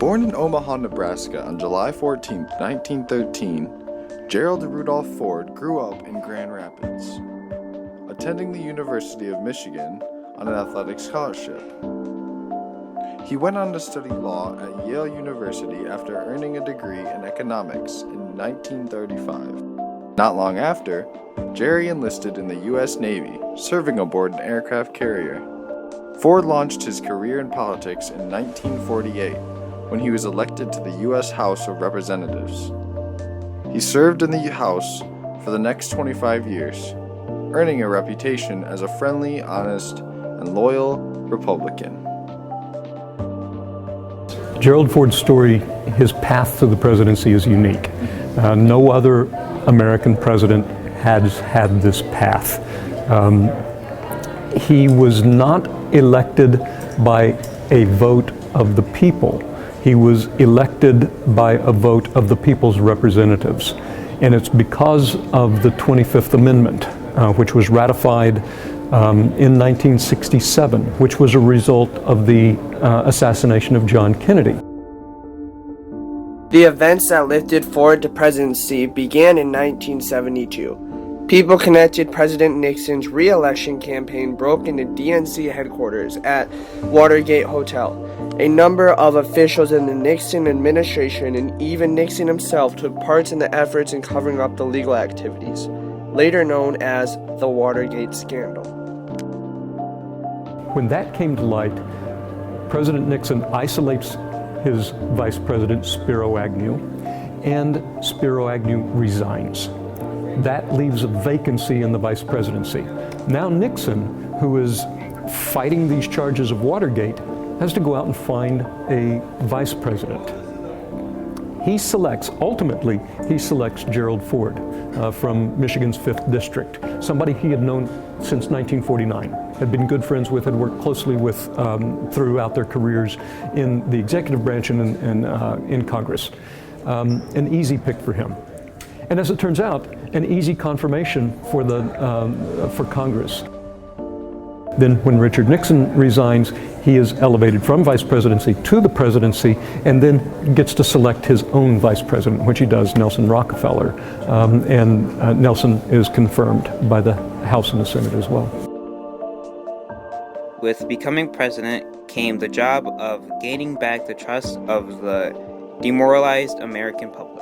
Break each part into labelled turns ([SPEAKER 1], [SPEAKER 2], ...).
[SPEAKER 1] Born in Omaha, Nebraska on July 14, 1913, Gerald Rudolph Ford grew up in Grand Rapids, attending the University of Michigan on an athletic scholarship. He went on to study law at Yale University after earning a degree in economics in 1935. Not long after, Jerry enlisted in the U.S. Navy, serving aboard an aircraft carrier. Ford launched his career in politics in 1948 when he was elected to the U.S. House of Representatives. He served in the House for the next 25 years, earning a reputation as a friendly, honest, and loyal Republican.
[SPEAKER 2] Gerald Ford's story, his path to the presidency is unique. No other American president has had this path. He was not elected by a vote of the people. He was elected by a vote of the people's representatives. And it's because of the 25th Amendment, which was ratified in 1967, which was a result of the assassination of John Kennedy.
[SPEAKER 3] The events that lifted Ford to presidency began in 1972. People connected President Nixon's re-election campaign broke into DNC headquarters at Watergate Hotel. A number of officials in the Nixon administration and even Nixon himself took part in the efforts in covering up the legal activities, later known as the Watergate scandal.
[SPEAKER 2] When that came to light, President Nixon isolates his vice president, Spiro Agnew, and Spiro Agnew resigns. That leaves a vacancy in the vice presidency. Now Nixon, who is fighting these charges of Watergate, has to go out and find a vice president. Ultimately, he selects Gerald Ford from Michigan's 5th District, somebody he had known since 1949, had been good friends with, had worked closely with throughout their careers in the executive branch and in Congress. An easy pick for him. And as it turns out, an easy confirmation for Congress. Then when Richard Nixon resigns, he is elevated from vice presidency to the presidency and then gets to select his own vice president, which he does, Nelson Rockefeller. And Nelson is confirmed by the House and the Senate as well.
[SPEAKER 4] With becoming president came the job of gaining back the trust of the demoralized American public.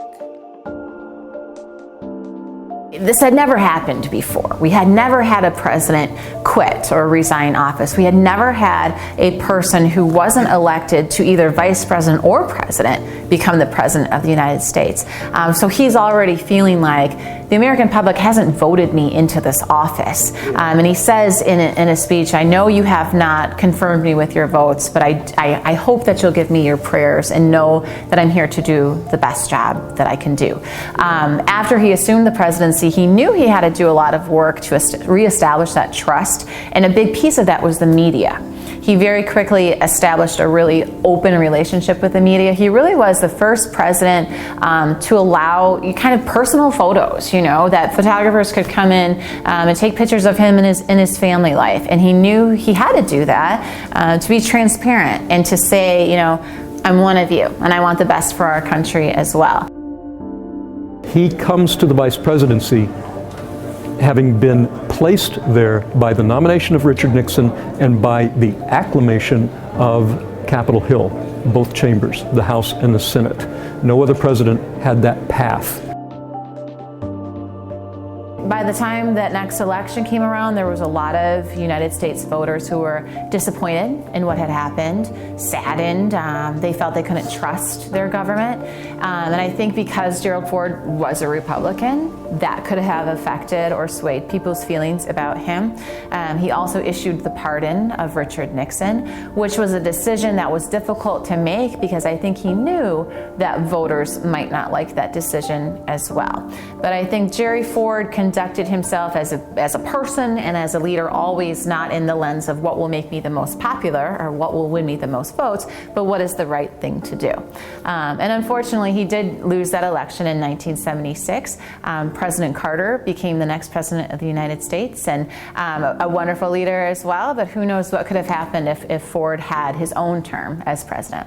[SPEAKER 5] This had never happened before. We had never had a president quit or resign office. We had never had a person who wasn't elected to either vice president or president become the president of the United States. So he's already feeling like the American public hasn't voted me into this office. And he says in a speech, I know you have not confirmed me with your votes, but I hope that you'll give me your prayers and know that I'm here to do the best job that I can do. After he assumed the presidency, he knew he had to do a lot of work to reestablish that trust, and a big piece of that was the media. He very quickly established a really open relationship with the media. He really was the first president to allow kind of personal photos, that photographers could come in and take pictures of him in his family life. And he knew he had to do that to be transparent and to say, I'm one of you and I want the best for our country as well.
[SPEAKER 2] He comes to the vice presidency having been placed there by the nomination of Richard Nixon and by the acclamation of Capitol Hill, both chambers, the House and the Senate. No other president had that path.
[SPEAKER 5] By the time that next election came around, there was a lot of United States voters who were disappointed in what had happened, saddened. They felt they couldn't trust their government. And I think because Gerald Ford was a Republican, that could have affected or swayed people's feelings about him. He also issued the pardon of Richard Nixon, which was a decision that was difficult to make because I think he knew that voters might not like that decision as well. But I think Jerry Ford conducted himself as a person and as a leader, always not in the lens of what will make me the most popular or what will win me the most votes, but what is the right thing to do. And unfortunately, he did lose that election in 1976. President Carter became the next president of the United States, and a wonderful leader as well, but who knows what could have happened if Ford had his own term as president.